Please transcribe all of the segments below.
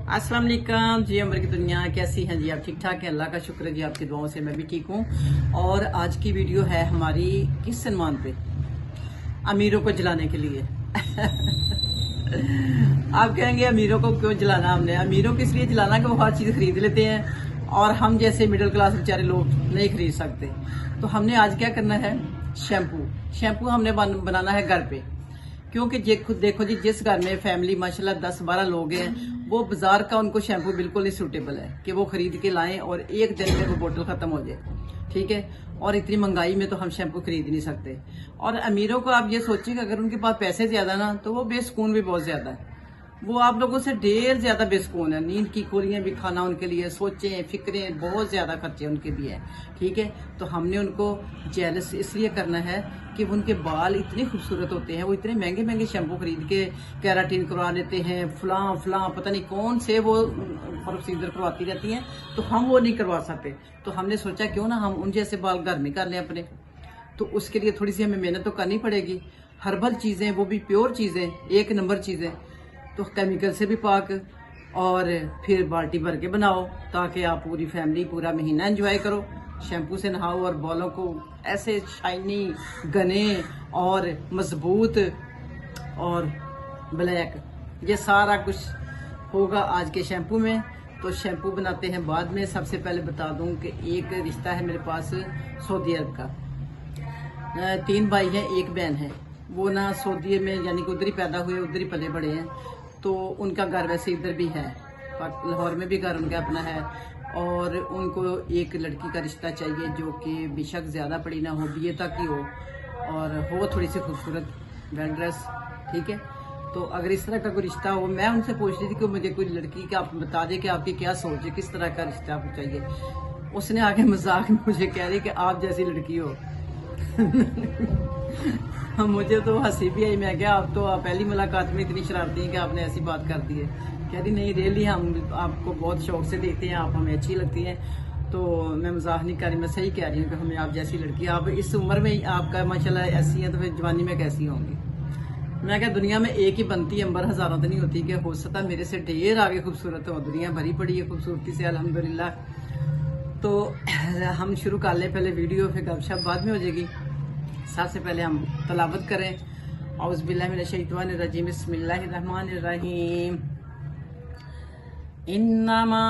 अस्सलाम वालेकुम जी। अमर की दुनिया कैसी है जी? आप ठीक ठाक हैं? अल्लाह का शुक्र है जी, आपकी दुआओं से मैं भी ठीक हूँ। और आज की वीडियो है हमारी किस सन्मान पे? अमीरों को जलाने के लिए। आप कहेंगे अमीरों को क्यों जलाना? हमने अमीरों को इसलिए जलाना कि वो हर चीज़ खरीद लेते हैं और हम जैसे मिडिल क्लास बेचारे लोग नहीं खरीद सकते। तो हमने आज क्या करना है, शैम्पू हमने बनाना है घर पे। क्योंकि देखो जी, जिस घर में फैमिली माशाल्लाह 10-12 लोग हैं, वो बाजार का उनको शैम्पू बिल्कुल नहीं सूटेबल है कि वो खरीद के लाएं और एक दिन में वो बोतल खत्म हो जाए। ठीक है, और इतनी महंगाई में तो हम शैम्पू खरीद नहीं सकते। और अमीरों को आप ये सोचिए कि अगर उनके पास पैसे ज्यादा ना, तो वो बेसुकून भी बहुत ज्यादा है। वो आप लोगों से ढेर ज्यादा बेसुकून है। नींद की गोलियां भी खाना उनके लिए, सोचें फिक्रें, बहुत ज्यादा खर्चे उनके भी है। ठीक है, तो हमने उनको जेलस इसलिए करना है कि उनके बाल इतने खूबसूरत होते हैं, वो इतने महंगे महंगे शैम्पू खरीद के कैराटिन करवा लेते हैं, फलां पता नहीं कौन से वो प्रोसीजर करवाती रहती हैं, तो हम वो नहीं करवा सकते। तो हमने सोचा क्यों ना हम उन जैसे बाल घर में कर लें अपने। तो उसके लिए थोड़ी सी हमें मेहनत तो करनी पड़ेगी। हर्बल चीजें, वो भी प्योर चीजें, 1 नंबर चीजें, तो केमिकल से भी पाक, और फिर बाल्टी भर के बनाओ ताकि आप पूरी फैमिली पूरा महीना एंजॉय करो। शैम्पू से नहाओ और बालों को ऐसे शाइनी, घने और मजबूत और ब्लैक, ये सारा कुछ होगा आज के शैम्पू में। तो शैम्पू बनाते हैं बाद में। सबसे पहले बता दूं कि एक रिश्ता है मेरे पास सऊदी अरब का। 3 भाई हैं, 1 बहन है। वो ना सऊदी में यानी कि उधर ही पैदा हुए, उधर ही पले बड़े हैं। तो उनका घर वैसे इधर भी है, लाहौर में भी घर उनका अपना है। और उनको एक लड़की का रिश्ता चाहिए जो कि बेशक ज़्यादा पढ़ी ना हो, BA तक ही हो, और हो थोड़ी सी खूबसूरत, वेल ड्रेस। ठीक है, तो अगर इस तरह का कोई रिश्ता हो, मैं उनसे पूछ रही थी कि मुझे कोई लड़की का आप बता दें कि आपकी क्या सोच है, किस तरह का रिश्ता आपको चाहिए। उसने आगे मजाक में मुझे कह रही कि आप जैसी लड़की हो। मुझे तो हंसी भी आई। मैं क्या, आप तो पहली मुलाकात में इतनी शरारती हैं कि आपने ऐसी बात कर दी है। कह रही नहीं, रियली हम आपको बहुत शौक से देखते हैं, आप हमें अच्छी लगती हैं। तो मैं मजाक नहीं कर रही, मैं सही कह रही हूँ कि हमें आप जैसी लड़की, आप इस उम्र में आपका माशाल्लाह ऐसी है, तो फिर जवानी में कैसी होंगी। मैं क्या, दुनिया में एक ही बनती है, अंबर हजारों तो नहीं होती कि हो सकता मेरे से ढेर आगे खूबसूरत हो। दुनिया भरी पड़ी है खूबसूरती से, अल्हम्दुलिल्लाह। तो हम शुरू कर ले पहले वीडियो, फिर गपशप बाद में हो जाएगी। सबसे पहले हम तलावत करें। औज़ुबिल्लाहि मिनश्शैतानिर्रजीम, बिस्मिल्लाहिर्रहमानिर्रहीम। इन्नमा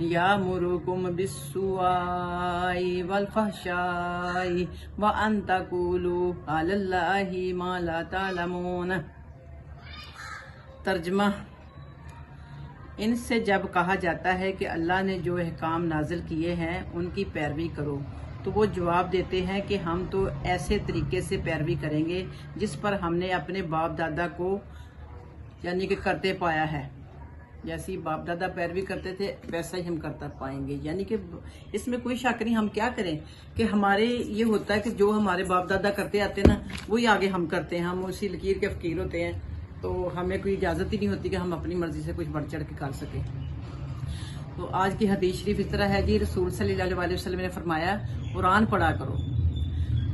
यामुरुकुम बिस्सुआई वल फहशाई व अन तक़ूलू अलल्लाहि मा ला तालमून। तर्जमा: इनसे जब कहा जाता है कि अल्लाह ने जो अहकाम नाजिल किए हैं उनकी पैरवी करो, तो वो जवाब देते हैं कि हम तो ऐसे तरीके से पैरवी करेंगे जिस पर हमने अपने बाप दादा को यानी कि करते पाया है। जैसी बाप दादा पैरवी करते थे वैसा ही हम करता पाएंगे। यानी कि इसमें कोई शक नहीं। हम क्या करें कि हमारे ये होता है कि जो हमारे बाप दादा करते आते हैं ना, वही आगे हम करते हैं। हम उसी लकीर के फकीर होते हैं, तो हमें कोई इजाज़त ही नहीं होती कि हम अपनी मर्जी से कुछ बढ़ चढ़ के कर सकें। तो आज की हदीस शरीफ इस तरह है जी। रसूल सल्लल्लाहु अलैहि वसल्लम ने फरमाया, कुरान पढ़ा करो,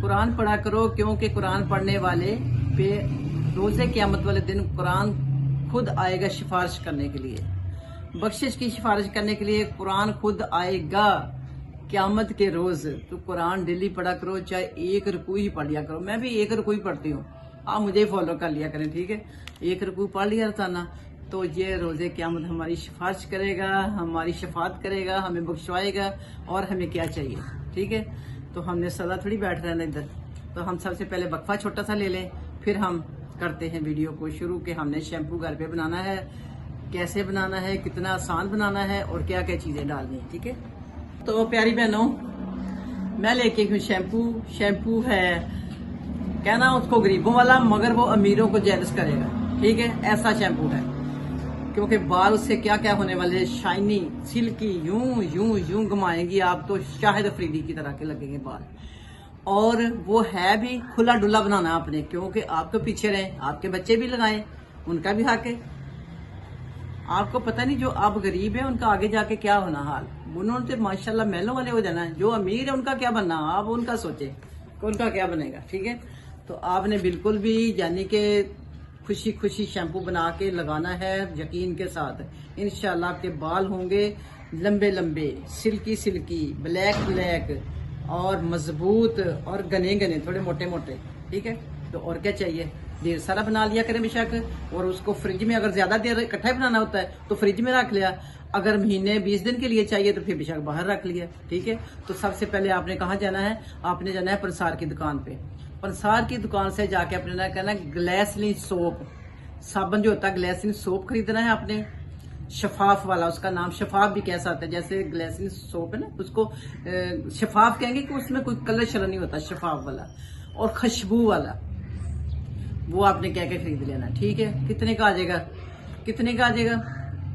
कुरान पढ़ा करो, क्योंकि कुरान पढ़ने वाले पे रोज़े क़यामत वाले दिन कुरान खुद आएगा सिफारिश करने के लिए, बख्शिश की सिफारिश करने के लिए कुरान खुद आएगा क़यामत के रोज़। तो कुरान डेली पढ़ा करो, चाहे 1 रुकू ही पढ़ लिया करो। मैं भी 1 रुकू ही पढ़ती हूँ, आप मुझे फॉलो कर लिया करें। ठीक है, 1 रुकू पढ़ लिया रोजाना, तो ये रोज़े क़यामत हमारी सिफारिश करेगा, हमारी शफात करेगा, हमें बख्शवाएगा। और हमें क्या चाहिए? ठीक है, तो हमने सदा थोड़ी बैठ रहना इधर। तो हम सबसे पहले वक्फा छोटा सा ले लें, फिर हम करते हैं वीडियो को शुरू। के हमने शैम्पू घर पे बनाना है, कैसे बनाना है, कितना आसान बनाना है और क्या क्या चीज़ें डालनी है। ठीक है, तो प्यारी बहनों, मैं लेके हूँ शैम्पू है, कहना उसको गरीबों वाला, मगर वो अमीरों को जेलस करेगा। ठीक है, ऐसा शैम्पू है, क्योंकि बाल उससे क्या क्या होने वाले, शाइनी, सिल्की, यूं यूं यूं घुमाएंगी आप तो शाहिद अफरीदी की तरह के लगेंगे बाल। और वो है भी खुला डुला बनाना आपने, क्योंकि आपके पीछे रहे, आपके बच्चे भी लगाएं, उनका भी हक है। आपको पता नहीं जो आप गरीब है उनका आगे जाके क्या होना हाल। उन्होंने तो माशाल्लाह महलों वाले हो जाना है। जो अमीर है उनका क्या बनना, आप उनका सोचे कि उनका क्या बनेगा। ठीक है, तो आपने बिल्कुल भी यानी कि खुशी खुशी शैम्पू बना के लगाना है यकीन के साथ। इंशाल्लाह आपके बाल होंगे लंबे लंबे, सिल्की सिल्की, ब्लैक ब्लैक और मजबूत और घने घने, थोड़े मोटे मोटे। ठीक है, तो और क्या चाहिए, ढेर सारा बना लिया करें बेशक, और उसको फ्रिज में अगर ज्यादा देर इकट्ठा ही बनाना होता है तो फ्रिज में रख लिया, अगर महीने 20 दिन के लिए चाहिए तो फिर बेशक बाहर रख लिया। ठीक है, तो सबसे पहले आपने कहाँ जाना है, आपने जाना है पंसार की दुकान पे। पंसार की दुकान से जाके अपने ना कहना ग्लिसरीन सोप, साबुन जो होता है ग्लिसरीन सोप खरीदना है आपने, शफाफ वाला, उसका नाम शफाफ भी कैसा आता है, जैसे ग्लिसरीन सोप है ना उसको शफाफ कहेंगे कि उसमें कोई कलर शलर नहीं होता, शफाफ वाला। और खुशबू वाला, वो आपने क्या क्या खरीद लेना। ठीक है, कितने का आ जाएगा, कितने का आ जाएगा,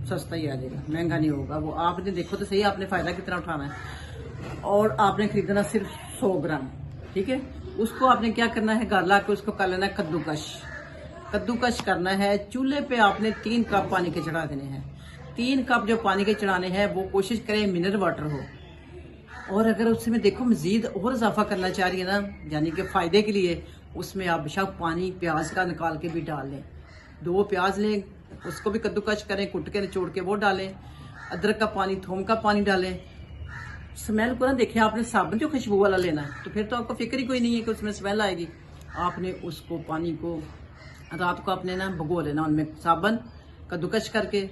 सस्ता ही आ जाएगा, महंगा नहीं होगा। वो आपने देखो तो सही आपने फायदा कितना उठाना है। और आपने खरीदना सिर्फ 100 ग्राम। ठीक है, उसको आपने क्या करना है, घर ला के उसको कर लेना है कद्दूकश। कद्दूकश करना है, चूल्हे पे आपने 3 कप पानी के चढ़ा देने हैं। 3 कप जो पानी के चढ़ाने हैं वो कोशिश करें मिनरल वाटर हो, और अगर उसमें देखो मजीद और इजाफा करना चाह रही है ना, यानी कि फायदे के लिए, उसमें आप बेशक पानी प्याज का निकाल के भी डाल लें। 2 प्याज लें, उसको भी कद्दूकश करें, कुट के निचोड़ के वो डालें। अदरक का पानी, थोम का पानी डालें। स्मेल को ना देखें, आपने साबुन जो खुशबू वाला लेना है, तो फिर तो आपको फिक्र ही कोई नहीं है कि उसमें स्मेल आएगी। आपने उसको पानी को रात को आपने ना भिगो लेना, उनमें साबुन कद्दूकश करके,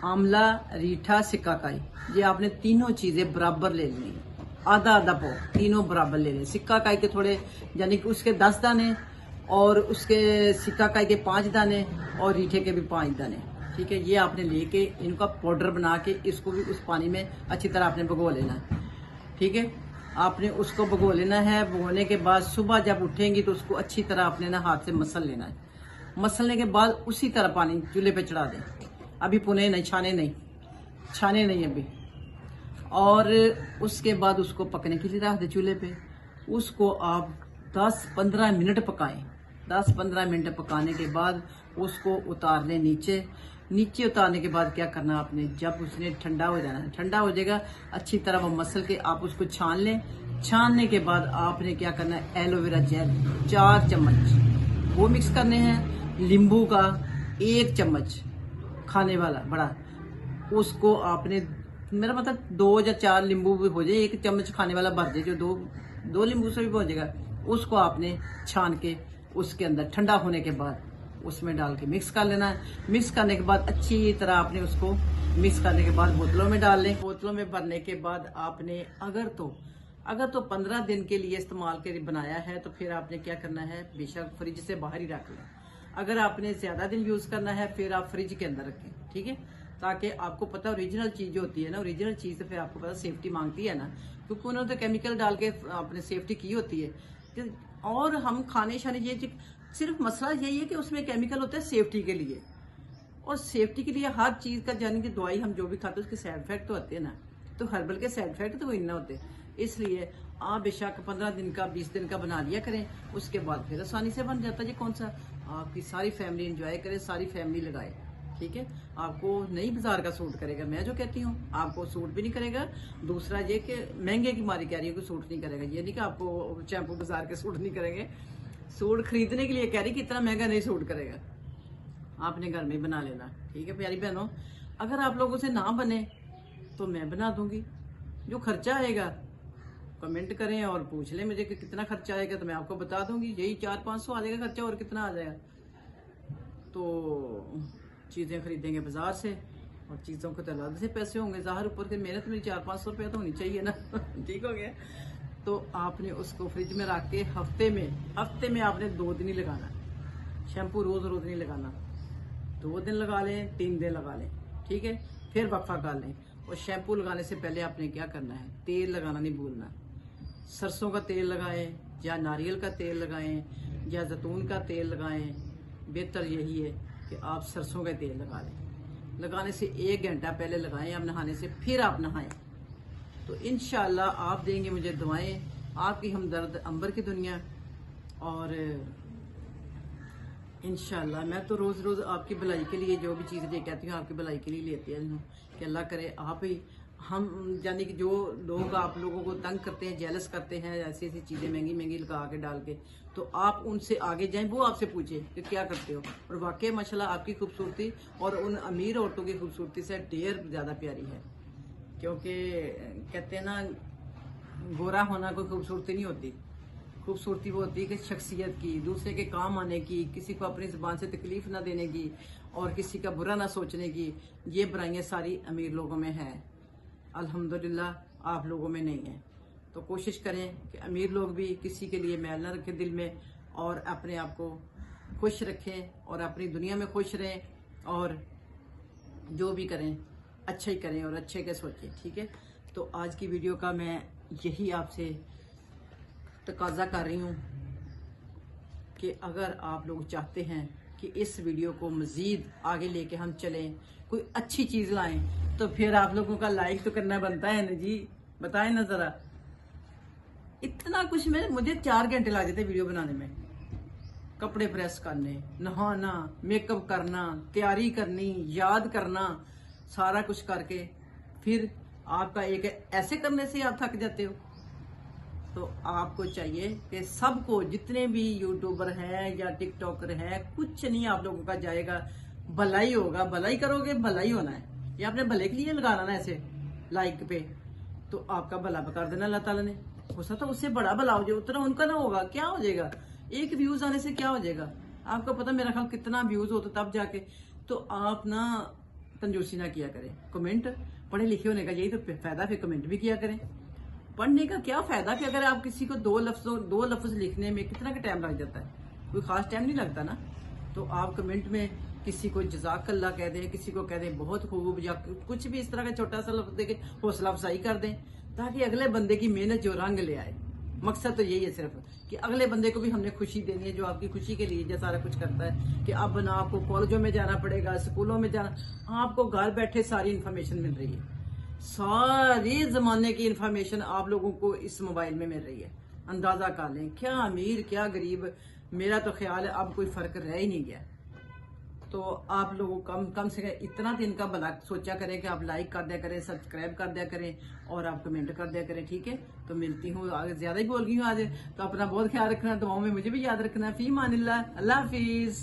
आंवला, रीठा, सिक्काकाई, ये आपने तीनों चीजें बराबर ले लेनी, आधा आधा पाव, तीनों बराबर ले लें। सिक्काकाई के थोड़े, यानी कि उसके 10 दाने, और उसके सिक्काकाई के 5 दाने, और रीठे के भी 5 दाने। ठीक है, ये आपने लेके इनका पाउडर बना के इसको भी उस पानी में अच्छी तरह आपने भिगो लेना है। ठीक है, आपने उसको भिगो लेना है। भिगोने के बाद सुबह जब उठेंगी तो उसको अच्छी तरह आपने ना हाथ से मसल लेना है। मसलने के बाद उसी तरह पानी चूल्हे पे चढ़ा दें, अभी पुने नहीं, छाने नहीं, छाने नहीं अभी। और उसके बाद उसको पकने के लिए रख दें चूल्हे पे। उसको आप 10-15 मिनट पकाएं। 10-15 मिनट पकाने के बाद उसको उतार लें नीचे। नीचे उतारने के बाद क्या करना आपने, जब उसने ठंडा हो जाना है, ठंडा हो जाएगा अच्छी तरह वो मसल के आप उसको छान लें। छानने के बाद आपने क्या करना है, एलोवेरा जेल 4 चम्मच वो मिक्स करने हैं। नींबू का 1 चम्मच खाने वाला बड़ा, उसको आपने, मेरा मतलब 2 या 4 नींबू भी हो जाए, 1 चम्मच खाने वाला भर जाए, जो दो नींबू से भी हो जाएगा। उसको आपने छान के उसके अंदर ठंडा होने के बाद उसमें डाल के मिक्स कर लेना है। मिक्स करने के बाद अच्छी तरह आपने उसको मिक्स करने के बाद बोतलों में डाल लें। बोतलों में भरने के बाद आपने अगर तो 15 दिन के लिए इस्तेमाल के लिए बनाया है तो फिर आपने क्या करना है, बेशक फ्रिज से बाहर ही रख लें। अगर आपने ज्यादा दिन यूज करना है फिर आप फ्रिज के अंदर रखें। ठीक है, ताकि आपको पता ओरिजिनल चीज जो होती है ना, ओरिजिनल चीज तो फिर आपको पता सेफ्टी मांगती है ना, क्योंकि उन्होंने तो केमिकल डाल के अपने सेफ्टी की होती है। और हम खाने शाने ये सिर्फ मसला यही है कि उसमें केमिकल होता है सेफ्टी के लिए, और सेफ्टी के लिए हर चीज का, यानी कि दवाई हम जो भी खाते हैं उसके साइड इफेक्ट तो होते हैं ना, तो हर्बल के साइड इफेक्ट तो कोई ना होते। इसलिए आप बेशक 15 दिन का 20 दिन का बना लिया करें, उसके बाद फिर आसानी से बन जाता है। जी कौन सा, आपकी सारी फैमिली एंजॉय करे, सारी फैमिली लगाए। ठीक है, आपको नहीं बाजार का सूट करेगा, मैं जो कहती हूँ आपको सूट भी नहीं करेगा। दूसरा ये कि महंगे की मारी कह रही है कि सूट नहीं करेगा, ये नहीं कि आपको शैम्पू बाजार के सूट नहीं करेंगे। सूट खरीदने के लिए कह रही कि इतना महंगा नहीं सूट करेगा, आपने घर में बना लेना। ठीक है प्यारी बहनों, अगर आप लोगों से ना बने तो मैं बना दूंगी। जो खर्चा आएगा कमेंट करें और पूछ लें मुझे कि कितना खर्चा आएगा, तो मैं आपको बता दूंगी। यही 400-500 आ जाएगा खर्चा, और कितना आ जाएगा। तो चीज़ें खरीदेंगे बाजार से, और चीज़ों को तो अलग से पैसे होंगे, ज़ाहिर ऊपर से मेहनत मेरी 400-500 रुपया तो होनी चाहिए ना। ठीक हो गया। तो आपने उसको फ्रिज में रख के हफ्ते में आपने 2 दिन ही लगाना। शैम्पू रोज नहीं लगाना, 2 दिन लगा लें, 3 दिन लगा लें। ठीक है, फिर वक्फा कर लें। और शैम्पू लगाने से पहले आपने क्या करना है, तेल लगाना नहीं भूलना। सरसों का तेल लगाएं, या नारियल का तेल लगाएं, या जैतून का तेल लगाएं। बेहतर यही है कि आप सरसों का तेल लगा लें। लगाने से 1 घंटा पहले लगाएं आप नहाने से, फिर आप नहाएं। तो इंशाल्लाह आप देंगे मुझे दुआएं, आपकी हमदर्द अंबर की दुनिया। और इंशाल्लाह मैं तो रोज़ आपकी भलाई के लिए जो भी चीज़ ये कहती हूँ आपकी भलाई के लिए लेती हूँ कि अल्लाह करे आप ही हम यानी कि जो लोग आप लोगों को तंग करते हैं, जेलस करते हैं, ऐसी ऐसी चीजें महंगी महंगी लगा के डाल के, तो आप उनसे आगे जाएं, वो आपसे पूछे कि क्या करते हो। और वाकई माशाल्लाह आपकी खूबसूरती और उन अमीर औरतों की खूबसूरती से ढेर ज्यादा प्यारी है। क्योंकि कहते हैं ना, गोरा होना कोई खूबसूरती नहीं होती। खूबसूरती वो होती है कि शख्सियत की, दूसरे के काम आने की, किसी को अपनी जुबान से तकलीफ ना देने की और किसी का बुरा ना सोचने की। ये बुराइयां सारी अमीर लोगों में हैं, अल्हम्दुलिल्लाह आप लोगों में नहीं है। तो कोशिश करें कि अमीर लोग भी किसी के लिए मैल ना रखें दिल में, और अपने आप को खुश रखें और अपनी दुनिया में खुश रहें, और जो भी करें अच्छा ही करें और अच्छे के सोचें। ठीक है, तो आज की वीडियो का मैं यही आपसे तकाजा कर रही हूँ कि अगर आप लोग चाहते हैं कि इस वीडियो को मजीद आगे लेके हम चलें, कोई अच्छी चीज लाएं, तो फिर आप लोगों का लाइक तो करना बनता है ना जी। बताएं ना जरा, इतना कुछ मुझे 4 घंटे लग जाते वीडियो बनाने में। कपड़े प्रेस करने, नहाना, मेकअप करना, तैयारी करनी, याद करना, सारा कुछ करके फिर आपका एक ऐसे करने से आप थक जाते हो। तो आपको चाहिए कि सबको, जितने भी यूट्यूबर हैं या टिकटॉकर हैं, कुछ नहीं आप लोगों का जाएगा, भलाई होगा। भलाई करोगे, भलाई होना है। ये आपने भले के लिए लगाना ना ऐसे लाइक पे, तो आपका भला कर देना अल्लाह ताला ने। हो सकता है उससे बड़ा भला हो जाए, उतना उनका ना होगा, क्या हो जाएगा? एक व्यूज आने से क्या हो जाएगा? आपको पता मेरा ख्याल कितना व्यूज होता तब जाके। तो आप ना कंजूसी ना किया करें। कमेंट, पढ़े लिखे होने का यही तो फायदा, फिर कमेंट भी किया करें। पढ़ने का क्या फायदा कि अगर आप किसी को दो लफ्ज लिखने में कितना का टाइम लग जाता है, कोई खास टाइम नहीं लगता ना। तो आप कमेंट में किसी को जज़ाकल्लाह कह दें, किसी को कह दें बहुत खूब, या कुछ भी इस तरह का छोटा सा लफ्ज देके हौसला अफजाई कर दें, ताकि अगले बंदे की मेहनत जो रंग ले आए। मकसद तो यही है सिर्फ कि अगले बंदे को भी हमने खुशी देनी है, जो आपकी खुशी के लिए जो सारा कुछ करता है। कि अब ना आपको कॉलेजों में जाना पड़ेगा, स्कूलों में जाना, आपको घर बैठे सारी इन्फॉर्मेशन मिल रही है। सारी जमाने की इंफॉर्मेशन आप लोगों को इस मोबाइल में मिल रही है। अंदाजा कर लें, क्या अमीर क्या गरीब, मेरा तो ख्याल है अब कोई फर्क रह ही नहीं गया। तो आप लोगों कम से कम इतना दिन का भला सोचा करें कि आप लाइक कर दिया करें, सब्सक्राइब कर दिया करें और आप कमेंट कर दिया करें। ठीक है, तो मिलती हूँ, आगे ज्यादा ही बोल गई हूँ आज। तो अपना बहुत ख्याल रखना, दुआओं में मुझे भी याद रखना। फी मानिल्लाह, अल्लाह हाफिज।